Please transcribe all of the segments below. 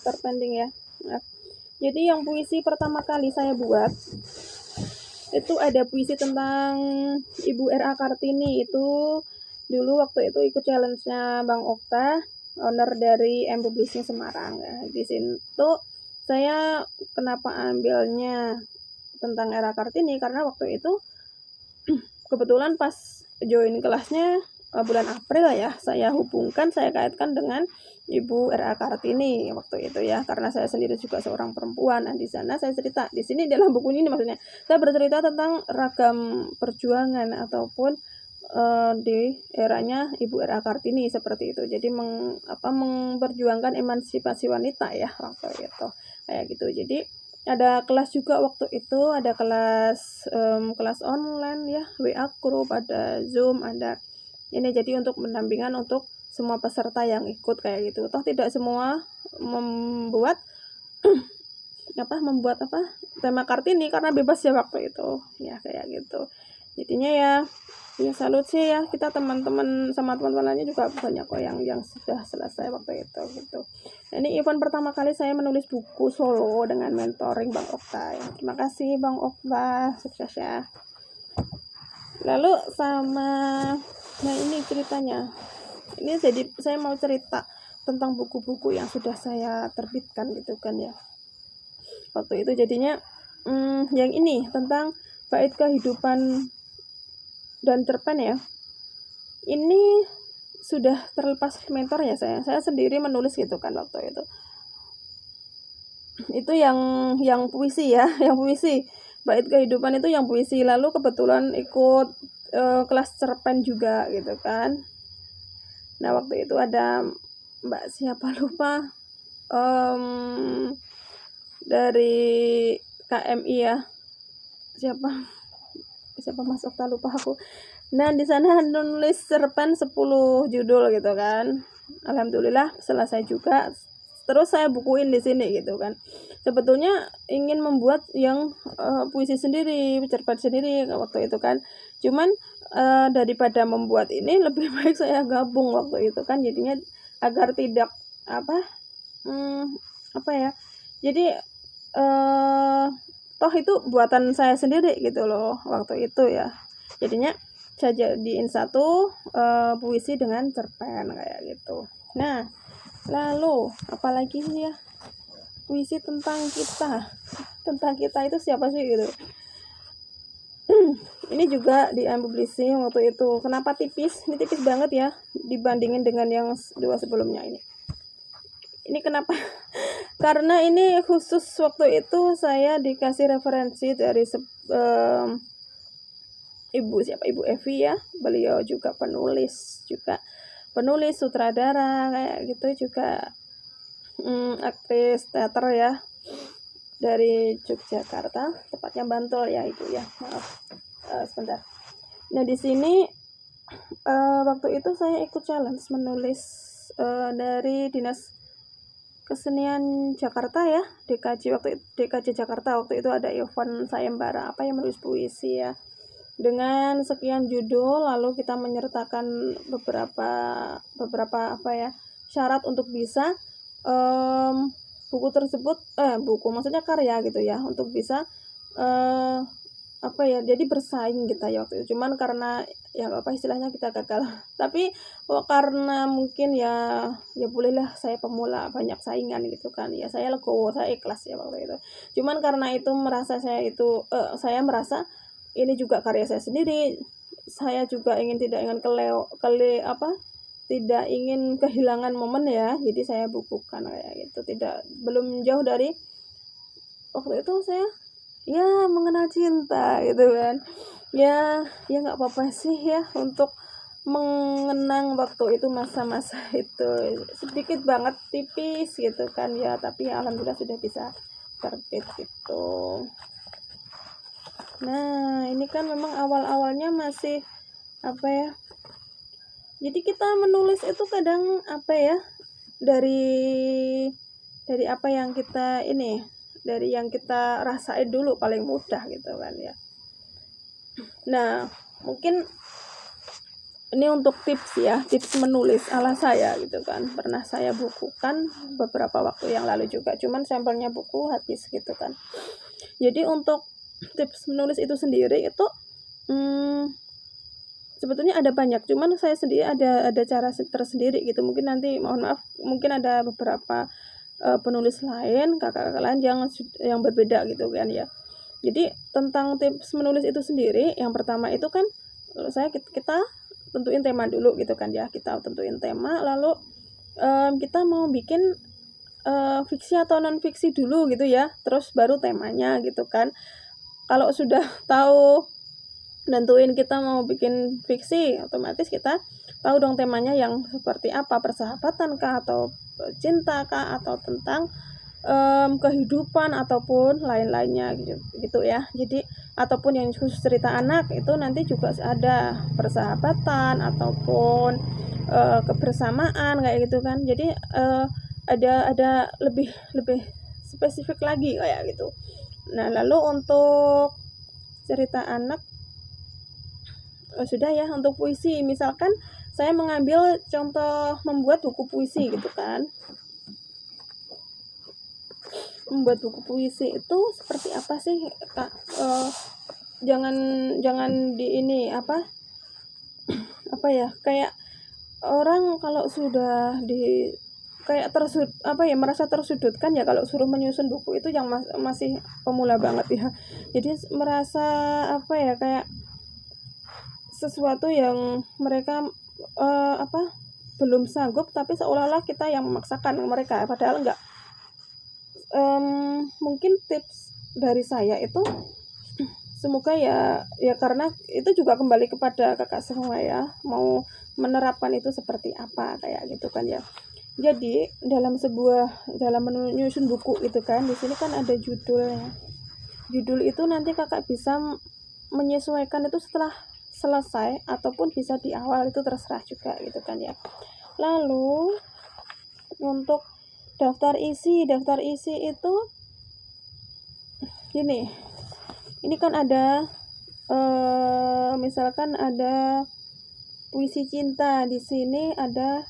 terpending ya. Nah, jadi yang puisi pertama kali saya buat itu ada puisi tentang Ibu R.A. Kartini. Itu dulu waktu itu ikut challenge-nya Bang Okta, owner dari M Publishing Semarang. Nah, di situ saya kenapa ambilnya tentang R.A. Kartini karena waktu itu kebetulan pas join kelasnya bulan April ya, saya hubungkan, saya kaitkan dengan Ibu R.A. Kartini waktu itu ya, karena saya sendiri juga seorang perempuan. Nah, di sana saya cerita, di sini dalam buku ini maksudnya saya bercerita tentang ragam perjuangan ataupun di eranya Ibu R.A. Kartini seperti itu. Jadi memperjuangkan emansipasi wanita ya waktu itu. Kayak gitu. Jadi ada kelas juga waktu itu, ada kelas online ya, WA group, ada Zoom, ada ini, jadi untuk pendampingan untuk semua peserta yang ikut kayak gitu. Toh tidak semua membuat membuat tema Kartini karena bebas ya waktu itu ya, kayak gitu. Jadinya ya salut sih ya, kita teman-teman sama teman-teman lainnya juga banyak kok yang sudah selesai waktu itu gitu. Nah, ini event pertama kali saya menulis buku solo dengan mentoring Bang Okta ya. Terima kasih Bang Okta, sukses ya. Lalu nah ini ceritanya, ini jadi saya mau cerita tentang buku-buku yang sudah saya terbitkan gitu kan ya waktu itu. Jadinya yang ini tentang bait kehidupan dan cerpen ya, ini sudah terlepas mentor ya, saya sendiri menulis gitu kan waktu itu yang puisi ya yang puisi, bait kehidupan itu yang puisi. Lalu kebetulan ikut kelas cerpen juga gitu kan. Nah waktu itu ada Mbak siapa lupa, dari KMI ya, siapa Mas Okta lupa aku. Nah di sana nulis cerpen 10 judul gitu kan. Alhamdulillah selesai juga. Terus saya bukuin di sini gitu kan. Sebetulnya ingin membuat yang puisi sendiri, cerpen sendiri waktu itu kan. Cuman daripada membuat ini lebih baik saya gabung waktu itu kan. Jadinya agar tidak jadi toh itu buatan saya sendiri gitu loh waktu itu ya. Jadinya saya jadiin satu puisi dengan cerpen kayak gitu. Nah, lalu apalagi ya, puisi tentang kita itu siapa sih gitu. Ini juga di Publishing waktu itu. Kenapa tipis? Ini tipis banget ya dibandingin dengan yang dua sebelumnya ini. Ini kenapa? Karena ini khusus waktu itu saya dikasih referensi dari Ibu Evi ya. Beliau juga penulis sutradara kayak gitu, juga aktris teater ya dari Yogyakarta, tepatnya Bantul ya itu ya. Maaf, sebentar. Nah di sini waktu itu saya ikut challenge menulis dari Dinas Kesenian Jakarta ya, DKJ Jakarta. Waktu itu ada event sayembara yang menulis puisi ya, dengan sekian judul. Lalu kita menyertakan beberapa syarat untuk bisa buku tersebut buku maksudnya karya gitu ya, untuk bisa jadi bersaing kita ya waktu itu. Cuman karena ya istilahnya kita gagal. Tapi karena mungkin ya bolehlah, saya pemula, banyak saingan gitu kan ya, saya legowo, saya ikhlas ya waktu itu. Cuman karena itu saya merasa ini juga karya saya sendiri, saya juga tidak ingin tidak ingin kehilangan momen ya, jadi saya bukukan kayak gitu. Belum jauh dari waktu itu saya ya mengenal cinta gitu kan ya nggak apa-apa sih ya untuk mengenang waktu itu, masa-masa itu sedikit banget, tipis gitu kan ya, tapi ya alhamdulillah sudah bisa terbit gitu. Nah ini kan memang awal-awalnya masih jadi kita menulis itu kadang dari apa yang kita dari yang kita rasain dulu paling mudah gitu kan ya. Nah mungkin ini untuk tips ya, tips menulis ala saya gitu kan. Pernah saya bukukan beberapa waktu yang lalu juga, cuman sampelnya buku habis gitu kan. Jadi untuk tips menulis itu sendiri itu sebetulnya ada banyak, cuman saya sendiri ada cara tersendiri gitu. Mungkin nanti mohon maaf, mungkin ada beberapa penulis lain, kakak-kakak lain yang berbeda gitu kan ya. Jadi tentang tips menulis itu sendiri, yang pertama itu kan kita tentuin tema dulu gitu kan ya. Kita tentuin tema, lalu kita mau bikin fiksi atau non fiksi dulu gitu ya. Terus baru temanya gitu kan. Kalau sudah tahu nentuin kita mau bikin fiksi, otomatis kita tahu dong temanya yang seperti apa, persahabatan kah, atau cinta kah, atau tentang kehidupan ataupun lain-lainnya gitu ya. Jadi ataupun yang khusus cerita anak itu nanti juga ada persahabatan ataupun kebersamaan kayak gitu kan. Jadi ada lebih spesifik lagi kayak gitu. Nah, lalu untuk cerita anak sudah ya. Untuk puisi, misalkan saya mengambil contoh membuat buku puisi gitu kan. Membuat buku puisi itu seperti apa sih, Kak? Jangan di ini apa ya, kayak orang kalau sudah di kayak merasa tersudutkan ya kalau suruh menyusun buku itu yang masih pemula banget ya. Jadi merasa kayak sesuatu yang mereka belum sanggup, tapi seolah-olah kita yang memaksakan mereka, padahal enggak. Mungkin tips dari saya itu semoga ya karena itu juga kembali kepada kakak semua ya, mau menerapkan itu seperti apa kayak gitu kan ya. Jadi dalam menyusun buku itu kan, di sini kan ada judulnya. Judul itu nanti kakak bisa menyesuaikan itu setelah selesai ataupun bisa di awal, itu terserah juga gitu kan ya. Lalu untuk daftar isi itu gini, ini kan ada misalkan ada puisi cinta, di sini ada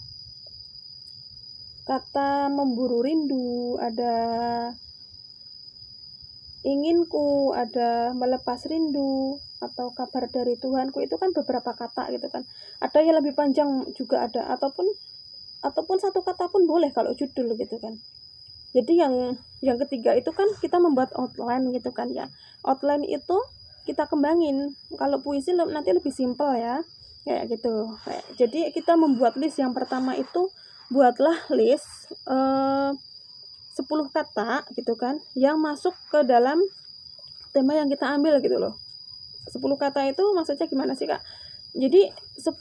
kata memburu rindu, ada inginku, ada melepas rindu, atau kabar dari Tuhanku. Itu kan beberapa kata gitu kan. Ada yang lebih panjang juga ada, ataupun satu kata pun boleh kalau judul gitu kan. Jadi yang ketiga itu kan kita membuat outline gitu kan ya. Outline itu kita kembangin. Kalau puisi nanti lebih simpel ya, kayak gitu. Jadi kita membuat list. Yang pertama itu buatlah list 10 kata gitu kan, yang masuk ke dalam tema yang kita ambil gitu loh. 10 kata itu maksudnya gimana sih, Kak? Jadi 10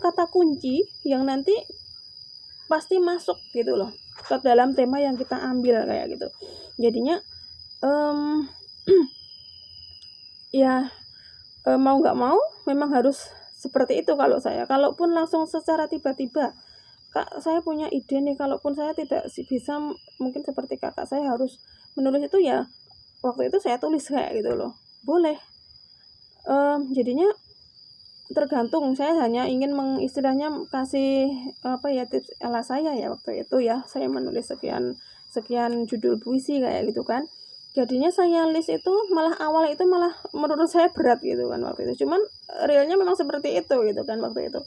kata kunci yang nanti pasti masuk gitu loh ke dalam tema yang kita ambil kayak gitu. Jadinya mau nggak mau memang harus seperti itu kalau saya. Kalaupun langsung secara tiba-tiba, Kak, saya punya ide nih, kalaupun saya tidak bisa mungkin seperti kakak, saya harus menulis itu ya, waktu itu saya tulis kayak gitu loh, boleh. Jadinya tergantung, saya hanya ingin istilahnya kasih tips ala saya ya waktu itu ya, saya menulis sekian judul puisi kayak gitu kan. Jadinya saya list itu malah awal itu malah menurut saya berat gitu kan waktu itu, cuman realnya memang seperti itu gitu kan waktu itu.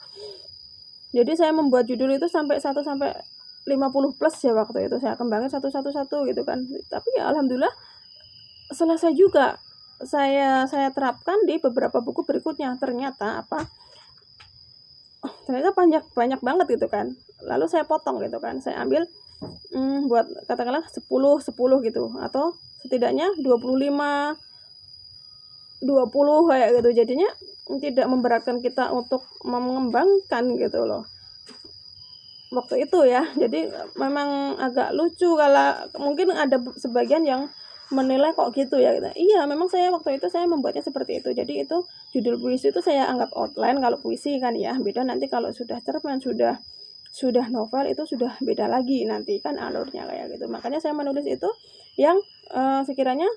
Jadi saya membuat judul itu sampai 1 sampai 50 plus ya waktu itu, saya kembangin satu gitu kan. Tapi ya alhamdulillah selesai juga. Saya terapkan di beberapa buku berikutnya. Ternyata banyak banget gitu kan. Lalu saya potong gitu kan. Saya ambil buat katakanlah 10 gitu, atau setidaknya 25 20 kayak gitu. Jadinya tidak memberatkan kita untuk mengembangkan gitu loh waktu itu ya. Jadi memang agak lucu kalau mungkin ada sebagian yang menilai kok gitu ya. Iya, memang saya waktu itu saya membuatnya seperti itu. Jadi itu judul puisi itu saya anggap outline kalau puisi kan ya. Beda nanti kalau sudah cerpen, sudah novel, itu sudah beda lagi nanti kan alurnya kayak gitu. Makanya saya menulis itu yang sekiranya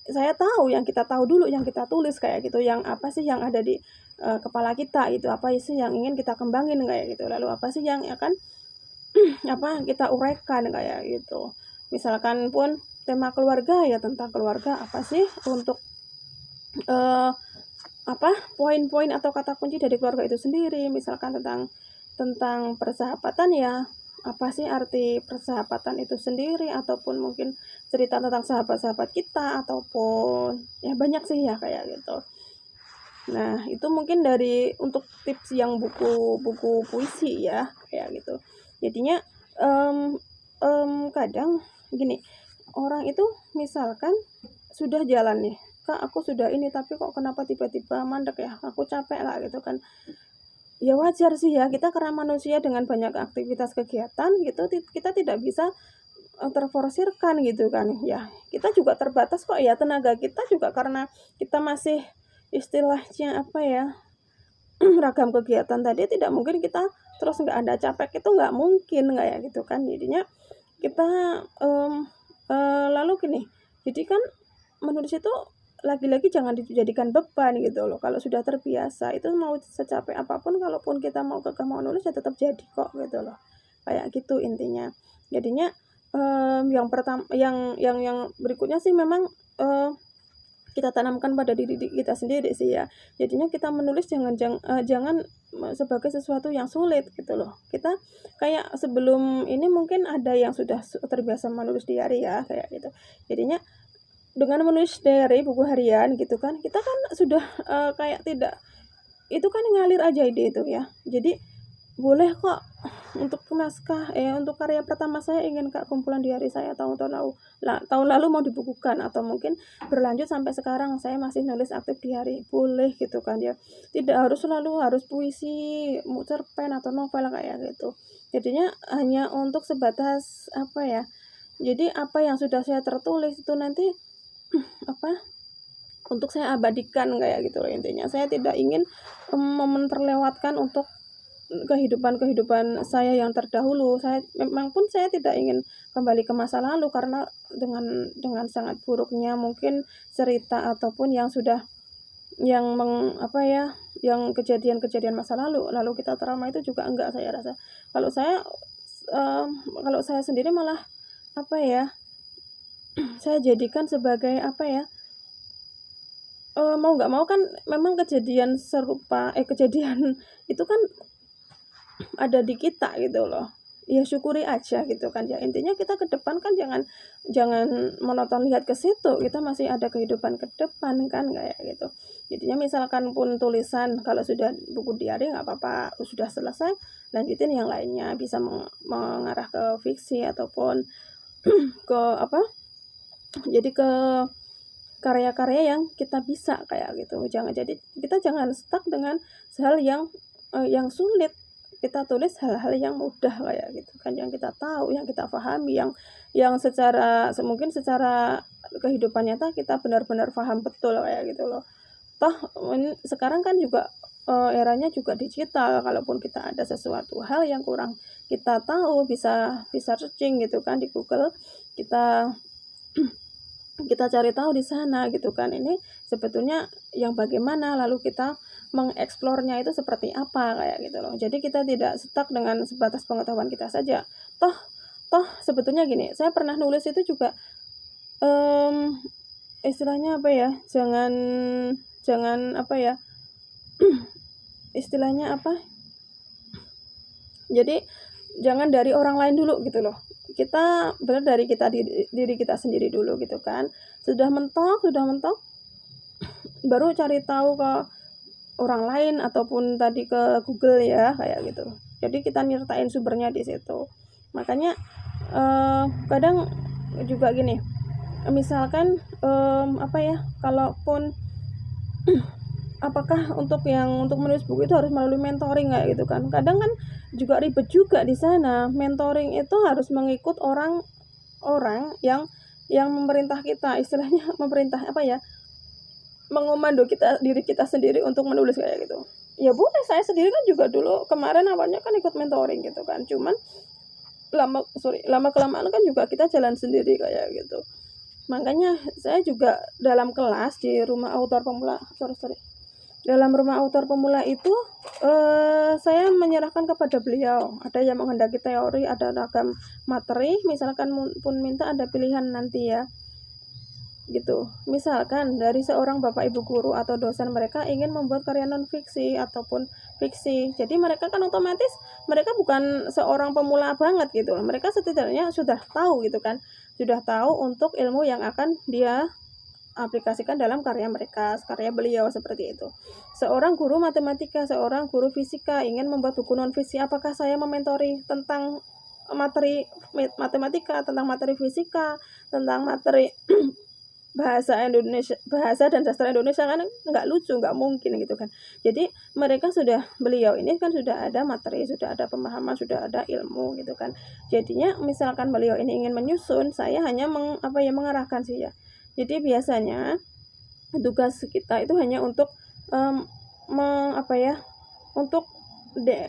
saya tahu yang kita tahu dulu yang kita tulis kayak gitu, yang apa sih yang ada di kepala kita gitu, apa sih yang ingin kita kembangin kayak gitu, lalu apa sih yang akan apa kita uraikan kayak gitu. Misalkan pun tema keluarga ya tentang keluarga apa sih untuk eh, apa poin-poin atau kata kunci dari keluarga itu sendiri. Misalkan tentang persahabatan ya apa sih arti persahabatan itu sendiri, ataupun mungkin cerita tentang sahabat-sahabat kita, ataupun ya banyak sih ya kayak gitu. Nah, itu mungkin dari untuk tips yang buku-buku puisi ya kayak gitu. Jadinya em, kadang gini, orang itu misalkan sudah jalan nih, Kak aku sudah ini tapi kok kenapa tiba-tiba mandek ya, aku capek lah gitu kan. Ya wajar sih ya, kita karena manusia dengan banyak aktivitas kegiatan gitu, kita tidak bisa terforsirkan gitu kan ya. Kita juga terbatas kok ya, tenaga kita juga karena kita masih istilahnya apa ya, ragam kegiatan tadi, tidak mungkin kita terus nggak ada capek, itu nggak mungkin kayak gitu kan. Jadinya kita lalu gini, jadi kan menulis itu lagi-lagi jangan dijadikan beban gitu loh. Kalau sudah terbiasa itu mau secapek apapun, kalaupun kita mau kekeh mau nulis ya tetap jadi kok gitu loh. Kayak gitu intinya. Jadinya yang pertama yang berikutnya sih memang kita tanamkan pada diri kita sendiri sih ya. Jadinya kita menulis jangan sebagai sesuatu yang sulit gitu loh. Kita kayak sebelum ini mungkin ada yang sudah terbiasa menulis diary ya kayak gitu. Jadinya dengan menulis diary buku harian gitu kan, kita kan sudah kayak tidak, itu kan ngalir aja ide itu ya. Jadi boleh kok untuk naskah untuk karya pertama saya ingin Kak kumpulan diary saya tahun lalu mau dibukukan, atau mungkin berlanjut sampai sekarang saya masih nulis aktif diary, boleh gitu kan ya. Tidak harus selalu harus puisi, cerpen atau novel kayak gitu. Jadinya hanya untuk sebatas apa ya. Jadi apa yang sudah saya tertulis itu nanti apa untuk saya abadikan kayak gitu loh intinya. Saya tidak ingin momen terlewatkan untuk kehidupan saya yang terdahulu. Saya memang pun saya tidak ingin kembali ke masa lalu, karena dengan sangat buruknya mungkin cerita ataupun yang sudah yang kejadian-kejadian masa lalu kita trauma itu juga enggak, saya rasa. Kalau saya kalau saya sendiri malah apa ya, saya jadikan sebagai apa ya, mau nggak mau kan memang kejadian serupa kejadian itu kan ada di kita gitu loh. Ya syukuri aja gitu kan ya. Intinya kita ke depan kan jangan monoton lihat ke situ. Kita masih ada kehidupan ke depan kan kayak gitu. Jadinya misalkan pun tulisan, kalau sudah buku diary nggak apa-apa, sudah selesai lanjutin yang lainnya, bisa mengarah ke fiksi ataupun ke apa? Jadi ke karya-karya yang kita bisa kayak gitu. Jangan stuck dengan hal yang sulit. Kita tulis hal-hal yang mudah kayak gitu kan, yang kita tahu, yang kita pahami, yang mungkin secara kehidupan nyata kita benar-benar paham betul kayak gitu loh. Toh sekarang kan juga eranya juga digital, kalaupun kita ada sesuatu hal yang kurang kita tahu, bisa searching gitu kan di Google, kita cari tahu di sana gitu kan, ini sebetulnya yang bagaimana, lalu kita mengeksplornya itu seperti apa kayak gitu loh. Jadi kita tidak stuck dengan sebatas pengetahuan kita saja. Toh sebetulnya gini, saya pernah nulis itu juga istilahnya apa ya, jangan apa ya, istilahnya apa, jadi jangan dari orang lain dulu gitu loh. Kita benar dari diri kita sendiri dulu gitu kan. Sudah mentok baru cari tahu ke orang lain ataupun tadi ke Google ya kayak gitu. Jadi kita nyertain sumbernya di situ. Makanya kadang juga gini, misalkan apa ya, kalaupun apakah untuk menulis buku itu harus melalui mentoring kayak gitu kan. Kadang kan juga ribet juga di sana. Mentoring itu harus mengikut orang yang memerintah kita, istilahnya memerintah apa ya, mengomando diri kita sendiri untuk menulis kayak gitu. Ya boleh, saya sendiri kan juga dulu kemarin awalnya kan ikut mentoring gitu kan. Cuman lama kelamaan kan juga kita jalan sendiri kayak gitu. Makanya saya juga dalam kelas di rumah autor pemula, dalam rumah autor pemula itu saya menyerahkan kepada beliau. Ada yang menghendaki teori, ada ragam materi, misalkan pun minta ada pilihan nanti ya. Gitu. Misalkan dari seorang bapak ibu guru atau dosen mereka ingin membuat karya non fiksi ataupun fiksi. Jadi mereka kan otomatis mereka bukan seorang pemula banget gitu. Mereka setidaknya sudah tahu gitu kan. Sudah tahu untuk ilmu yang akan dia aplikasikan dalam karya mereka, karya beliau seperti itu. Seorang guru matematika, seorang guru fisika ingin membuat buku non fiksi, apakah saya mementori tentang materi matematika, tentang materi fisika, tentang materi bahasa Indonesia, bahasa dan sastra Indonesia, kan nggak lucu, nggak mungkin gitu kan. Jadi mereka beliau ini kan sudah ada materi, sudah ada pemahaman, sudah ada ilmu gitu kan. Jadinya misalkan beliau ini ingin menyusun, saya hanya mengarahkan sih ya. Jadi biasanya tugas kita itu hanya untuk untuk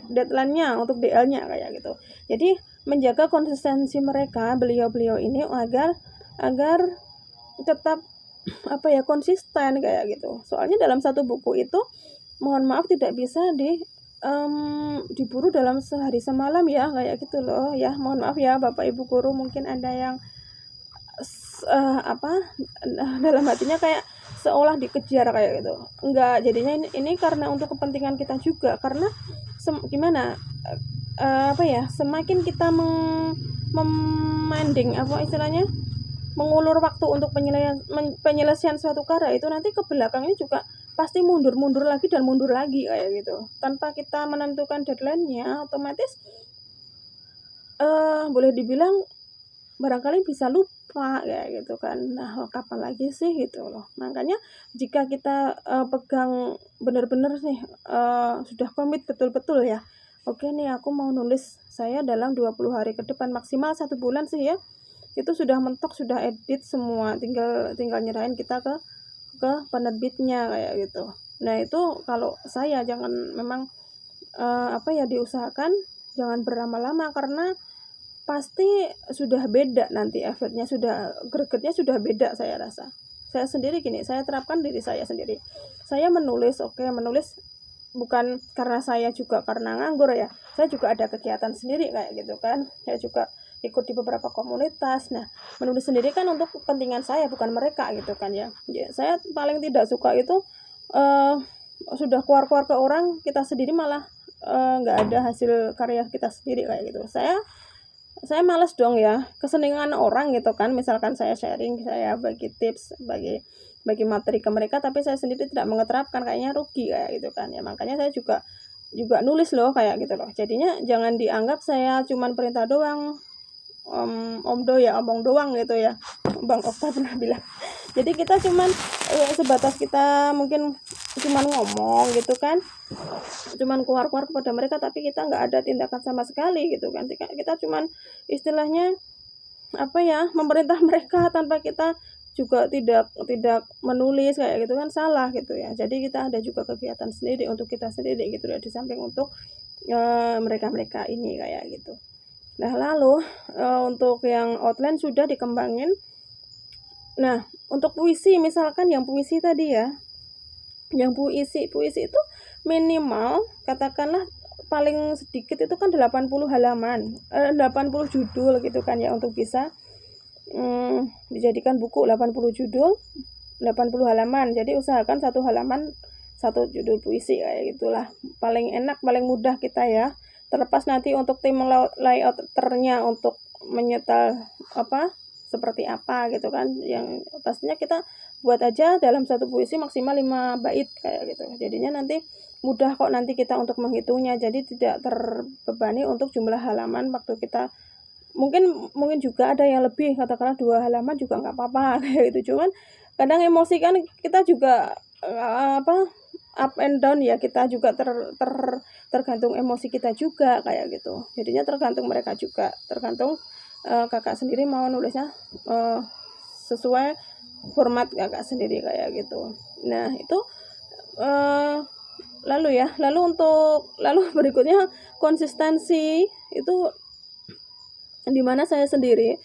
deadline-nya, untuk DL-nya kayak gitu. Jadi menjaga konsistensi mereka, beliau-beliau ini agar tetap konsisten kayak gitu. Soalnya dalam satu buku itu mohon maaf tidak bisa diburu dalam sehari semalam ya, kayak gitu loh ya. Mohon maaf ya Bapak Ibu guru, mungkin ada yang dalam hatinya kayak seolah dikejar kayak gitu. Enggak, jadinya ini karena untuk kepentingan kita juga, karena semakin kita memending mengulur waktu untuk penyelesaian suatu karya itu, nanti ke belakangnya juga pasti mundur lagi dan mundur lagi kayak gitu. Tanpa kita menentukan deadline-nya, otomatis boleh dibilang barangkali bisa lupa kayak gitu kan. Nah, kapan lagi sih gitu loh. Makanya jika kita pegang benar-benar nih sudah komit betul-betul ya. Oke nih, aku mau nulis saya dalam 20 hari ke depan, maksimal 1 bulan sih ya. Itu sudah mentok, sudah edit semua, tinggal nyerahin kita ke penerbitnya kayak gitu. Nah, itu kalau saya memang diusahakan jangan berlama-lama, karena pasti sudah beda nanti efeknya, gregetnya sudah beda saya rasa. Saya sendiri gini, saya terapkan diri saya sendiri. Saya menulis bukan karena saya juga karena nganggur ya. Saya juga ada kegiatan sendiri kayak gitu kan. Saya juga ikut di beberapa komunitas. Nah, menulis sendiri kan untuk kepentingan saya, bukan mereka gitu kan ya. Saya paling tidak suka itu sudah keluar ke orang, kita sendiri malah nggak ada hasil karya kita sendiri kayak gitu. Saya malas dong ya, kesenangan orang gitu kan. Misalkan saya sharing, saya bagi tips, bagi materi ke mereka, tapi saya sendiri tidak mengeterapkan, kayaknya rugi kayak gitu kan ya. Makanya saya juga nulis loh kayak gitu loh. Jadinya jangan dianggap saya cuman perintah doang, omong doang gitu ya. Bang Okta pernah bilang. Jadi kita cuman sebatas kita mungkin cuman ngomong gitu kan, cuman keluar kepada mereka, tapi kita nggak ada tindakan sama sekali gitu kan. Kita cuman istilahnya memerintah mereka tanpa kita juga tidak menulis kayak gitu kan, salah gitu ya. Jadi kita ada juga kegiatan sendiri untuk kita sendiri gitu ya, di samping untuk mereka ini kayak gitu. Nah, lalu untuk yang outline sudah dikembangin. Nah, untuk puisi, misalkan yang puisi tadi ya, yang puisi itu minimal katakanlah paling sedikit itu kan 80 halaman, 80 judul gitu kan ya, untuk bisa dijadikan buku 80 judul, 80 halaman. Jadi usahakan 1 halaman 1 judul puisi kayak gitulah. Paling enak, paling mudah kita ya. Terlepas nanti untuk tim layouternya untuk menyetel seperti apa gitu kan, yang pastinya kita buat aja dalam satu puisi maksimal 5 bait kayak gitu. Jadinya nanti mudah kok nanti kita untuk menghitungnya, jadi tidak terbebani untuk jumlah halaman waktu kita. Mungkin juga ada yang lebih, katakanlah 2 halaman juga nggak apa-apa kayak gitu. Cuman kadang emosi kan kita juga up and down ya, kita juga tergantung emosi kita juga kayak gitu. Jadinya tergantung mereka juga, tergantung kakak sendiri mau nulisnya sesuai format kakak sendiri kayak gitu. Nah, itu lalu berikutnya konsistensi itu dimana saya sendiri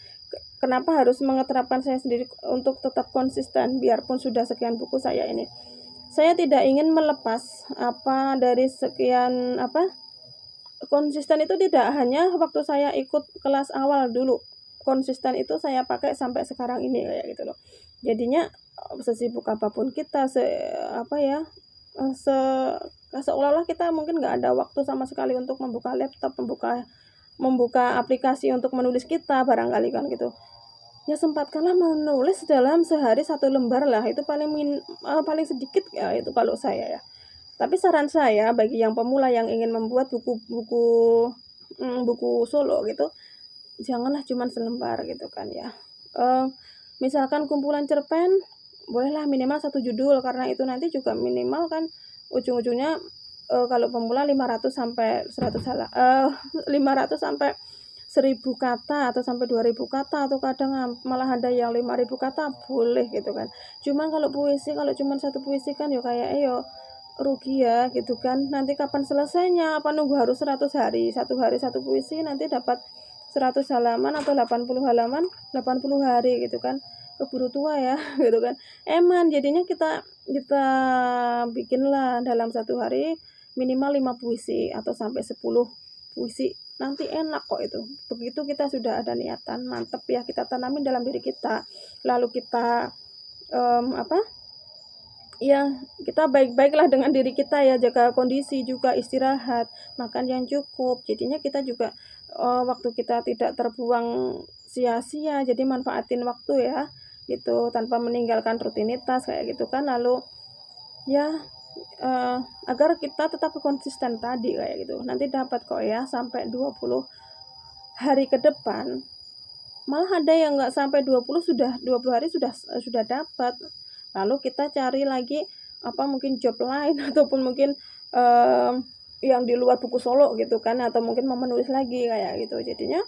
kenapa harus mengeterapkan saya sendiri untuk tetap konsisten biarpun sudah sekian buku saya ini. Saya tidak ingin melepas dari sekian konsisten itu tidak hanya waktu saya ikut kelas awal dulu. Konsisten itu saya pakai sampai sekarang ini kayak gitu loh. Jadinya sesibuk apapun kita seolah-olah kita mungkin nggak ada waktu sama sekali untuk membuka laptop, membuka aplikasi untuk menulis kita barangkali kan gitu. Ya sempatkanlah menulis dalam sehari 1 lembar lah, itu paling sedikit ya itu kalau saya ya. Tapi saran saya bagi yang pemula yang ingin membuat buku solo gitu, janganlah cuman selembar gitu kan ya. Misalkan kumpulan cerpen, bolehlah minimal 1 judul karena itu nanti juga minimal kan ujung-ujungnya kalau pemula 500 sampai 500 sampai 1000 kata atau sampai 2000 kata atau kadang malah ada yang 5000 kata boleh gitu kan. Cuman kalau puisi kalau cuman 1 puisi kan ya kayak rugi ya gitu kan. Nanti kapan selesainya? Apa nunggu harus 100 hari? 1 hari 1 puisi nanti dapat 100 halaman atau 80 halaman 80 hari gitu kan. Keburu tua ya gitu kan. Jadinya kita bikinlah dalam 1 hari minimal 5 puisi atau sampai 10 puisi. Nanti enak kok itu. Begitu kita sudah ada niatan, mantep ya kita tanamin dalam diri kita. Lalu kita kita baik-baiklah dengan diri kita ya, jaga kondisi juga, istirahat, makan yang cukup. Jadinya kita juga waktu kita tidak terbuang sia-sia, jadi manfaatin waktu ya gitu tanpa meninggalkan rutinitas kayak gitu kan. Lalu ya agar kita tetap konsisten tadi kayak gitu. Nanti dapat kok ya sampai 20 hari ke depan. Malah ada yang nggak sampai 20 hari sudah dapat. Lalu kita cari lagi mungkin job lain ataupun mungkin yang di luar buku solo gitu kan, atau mungkin mau menulis lagi kayak gitu. Jadinya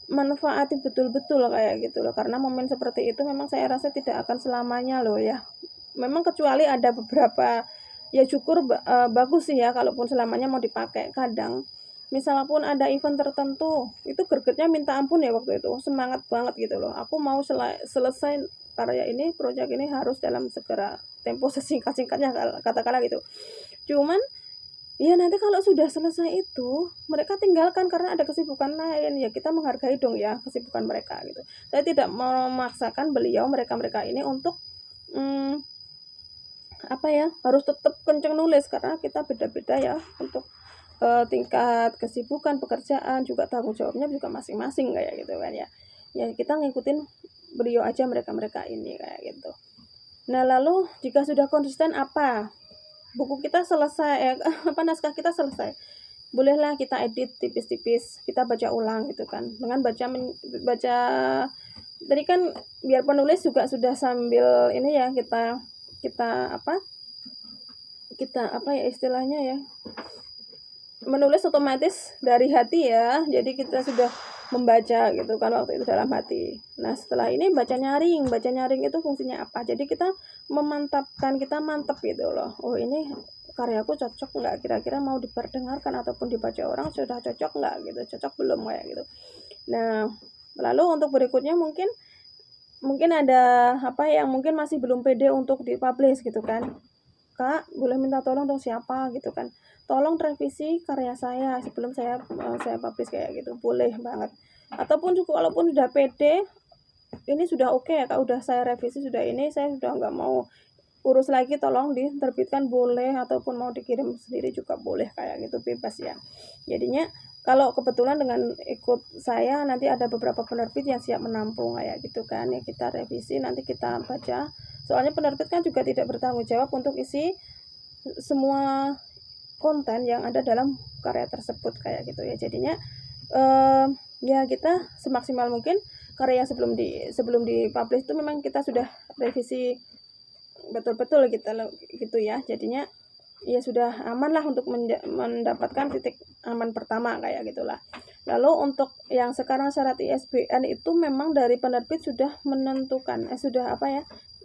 manfaati betul-betul kayak gitu loh, karena momen seperti itu memang saya rasa tidak akan selamanya loh ya. Memang kecuali ada beberapa ya syukur bagus sih ya kalaupun selamanya mau dipakai. Kadang misal pun ada event tertentu itu gregetnya minta ampun ya waktu itu, semangat banget gitu loh, aku mau selesai karya ini, proyek ini harus dalam segera tempo sesingkat-singkatnya katakanlah gitu. Cuman ya nanti kalau sudah selesai itu mereka tinggalkan karena ada kesibukan lain, ya kita menghargai dong ya kesibukan mereka gitu. Saya tidak memaksakan mereka ini untuk harus tetap kenceng nulis karena kita beda-beda ya untuk tingkat kesibukan, pekerjaan, juga tanggung jawabnya juga masing-masing kayak gitu kan ya. Ya kita ngikutin beliau aja mereka ini kayak gitu. Nah lalu jika sudah konsisten buku kita selesai, naskah kita selesai, bolehlah kita edit tipis-tipis, kita baca ulang gitu kan. Dengan baca tadi kan biar penulis juga sudah sambil ini ya kita istilahnya ya, menulis otomatis dari hati ya. Jadi kita sudah membaca gitu kan waktu itu dalam hati. Nah setelah ini baca nyaring itu fungsinya apa? Jadi kita memantapkan, kita mantep gitu loh. Oh ini karyaku cocok nggak, kira-kira mau diperdengarkan ataupun dibaca orang sudah cocok nggak gitu, cocok belum kayak gitu. Nah lalu untuk berikutnya mungkin ada yang mungkin masih belum pede untuk dipublish gitu kan. Kak, boleh minta tolong dong siapa gitu kan. Tolong revisi karya saya sebelum saya publish kayak gitu. Boleh banget. Ataupun juga walaupun sudah pede, ini sudah oke ya Kak, udah saya revisi, sudah ini saya sudah nggak mau urus lagi, tolong diterbitkan boleh, ataupun mau dikirim sendiri juga boleh kayak gitu, bebas ya. Jadinya kalau kebetulan dengan ikut saya nanti ada beberapa penerbit yang siap menampung kayak gitu kan ya, kita revisi nanti kita baca. Soalnya penerbit kan juga tidak bertanggung jawab untuk isi semua konten yang ada dalam karya tersebut kayak gitu ya. Jadinya ya kita semaksimal mungkin karya yang sebelum dipublish itu memang kita sudah revisi betul-betul gitu ya. Jadinya ya sudah aman lah untuk mendapatkan titik aman pertama kayak gitulah. Lalu untuk yang sekarang syarat ISBN itu memang dari penerbit sudah menentukan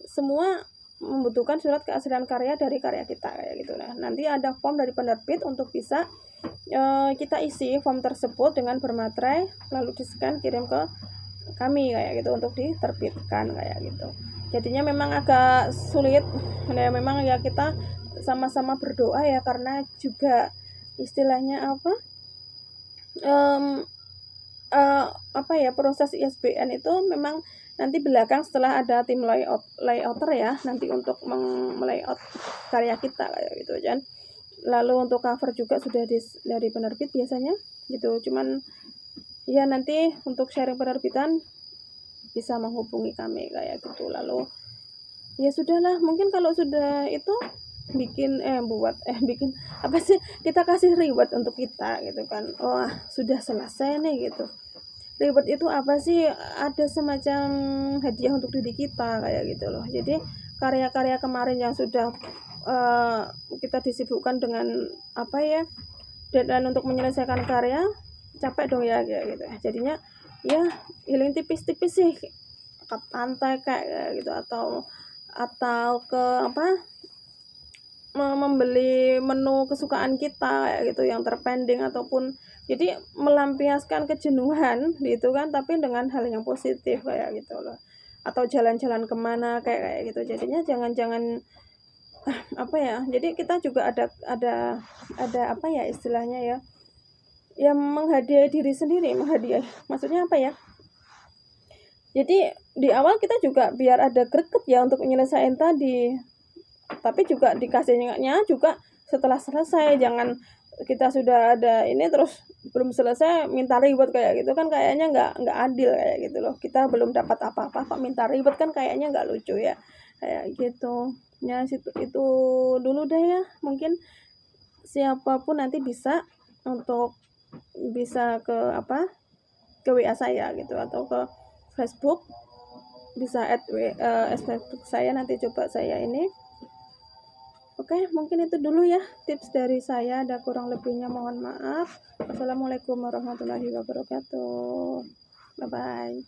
semua membutuhkan surat keaslian karya dari karya kita kayak gitu. Nah nanti ada form dari penerbit untuk bisa kita isi form tersebut dengan bermaterai, lalu di-scan kirim ke kami kayak gitu untuk diterbitkan kayak gitu. Jadinya memang agak sulit ya, memang ya kita sama-sama berdoa ya, karena juga istilahnya apa, apa ya, proses ISBN itu memang nanti belakang setelah ada tim layouter ya, nanti untuk melayout karya kita kayak gitu kan. Lalu untuk cover juga sudah dari penerbit biasanya gitu. Cuman ya nanti untuk sharing penerbitan bisa menghubungi kami kayak gitu. Lalu ya sudahlah, mungkin kalau sudah itu bikin apa sih, kita kasih reward untuk kita gitu kan. Wah, sudah selesai nih gitu. Reward itu apa sih? Ada semacam hadiah untuk diri kita kayak gitu loh. Jadi karya-karya kemarin yang sudah kita disibukkan dengan apa ya, deadline untuk menyelesaikan karya, capek dong ya kayak gitu. Jadinya ya healing tipis-tipis sih ke pantai kayak gitu, atau ke apa, membeli menu kesukaan kita kayak gitu yang terpending, ataupun jadi melampiaskan kejenuhan gitu kan, tapi dengan hal yang positif kayak gitu loh. Atau jalan-jalan kemana kayak gitu. Jadinya jangan apa ya, jadi kita juga ada apa ya istilahnya ya, yang menghadiahi diri sendiri, maksudnya apa ya, jadi di awal kita juga biar ada greget ya untuk menyelesaikan tadi, tapi juga dikasihnya juga setelah selesai. Jangan kita sudah ada ini terus belum selesai minta ribet kayak gitu kan, kayaknya nggak adil kayak gitu loh. Kita belum dapat apa-apa kok minta ribet, kan kayaknya nggak lucu ya kayak gitu ya. Itu dulu deh ya, mungkin siapapun nanti bisa untuk bisa ke apa, ke WA saya gitu, atau ke Facebook, bisa add Facebook saya, nanti coba saya ini. Oke, mungkin itu dulu ya tips dari saya. Ada kurang lebihnya mohon maaf. Wassalamualaikum warahmatullahi wabarakatuh. Bye bye.